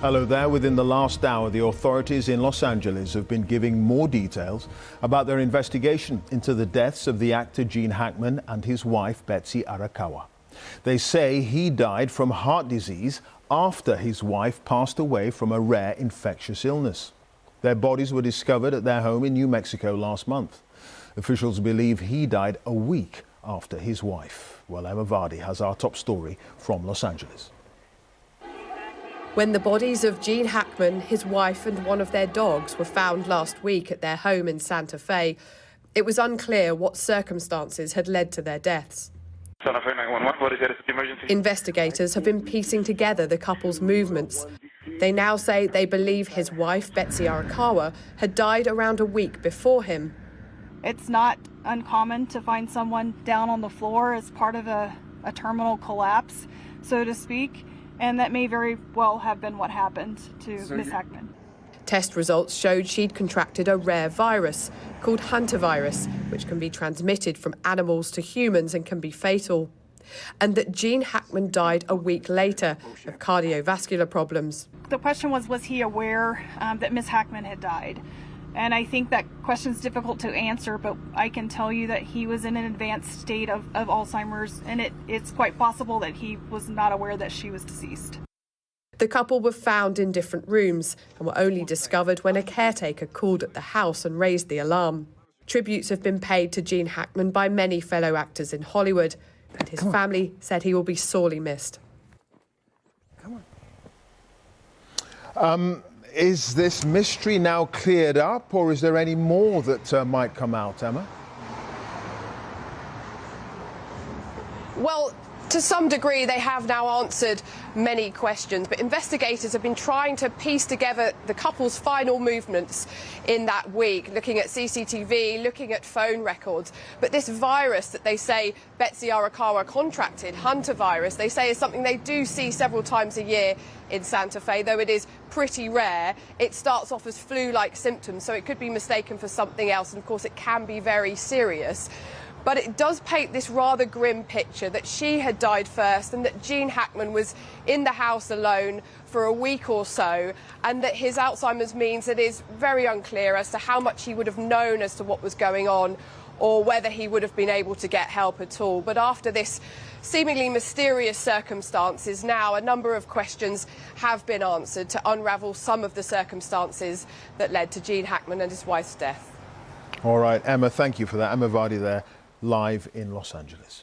Hello there. Within the last hour, the authorities in Los Angeles have been giving more details about their investigation into the deaths of the actor Gene Hackman and his wife, Betsy Arakawa. They say he died from heart disease after his wife passed away from a rare infectious illness. Their bodies were discovered at their home in New Mexico last month. Officials believe he died a week after his wife. Well, Emma Vardy has our top story from Los Angeles. When the bodies of Gene Hackman, his wife and one of their dogs were found last week at their home in Santa Fe, it was unclear what circumstances had led to their deaths. Santa Fe 911, what is it? Emergency? Investigators have been piecing together the couple's movements. They now say they believe his wife, Betsy Arakawa, had died around a week before him. It's not uncommon to find someone down on the floor as part of a terminal collapse, so to speak. And that may very well have been what happened to Ms. Hackman. Test results showed she'd contracted a rare virus called hantavirus, which can be transmitted from animals to humans and can be fatal. And that Gene Hackman died a week later of cardiovascular problems. The question was he aware that Ms. Hackman had died? And I think that question's difficult to answer, but I can tell you that he was in an advanced state of Alzheimer's, and it's quite possible that he was not aware that she was deceased. The couple were found in different rooms and were only discovered when a caretaker called at the house and raised the alarm. Tributes have been paid to Gene Hackman by many fellow actors in Hollywood, and his family said he will be sorely missed. Is this mystery now cleared up, or is there any more that might come out, Emma? Well, to some degree, they have now answered many questions, but investigators have been trying to piece together the couple's final movements in that week, looking at CCTV, looking at phone records. But this virus that they say Betsy Arakawa contracted, hantavirus, they say is something they do see several times a year in Santa Fe, though it is pretty rare. It starts off as flu-like symptoms, so it could be mistaken for something else, and of course it can be very serious. But it does paint this rather grim picture that she had died first and that Gene Hackman was in the house alone for a week or so, and that his Alzheimer's means it is very unclear as to how much he would have known as to what was going on or whether he would have been able to get help at all. But after this seemingly mysterious circumstances, now a number of questions have been answered to unravel some of the circumstances that led to Gene Hackman and his wife's death. All right, Emma, thank you for that. Emma Vardy there, live in Los Angeles.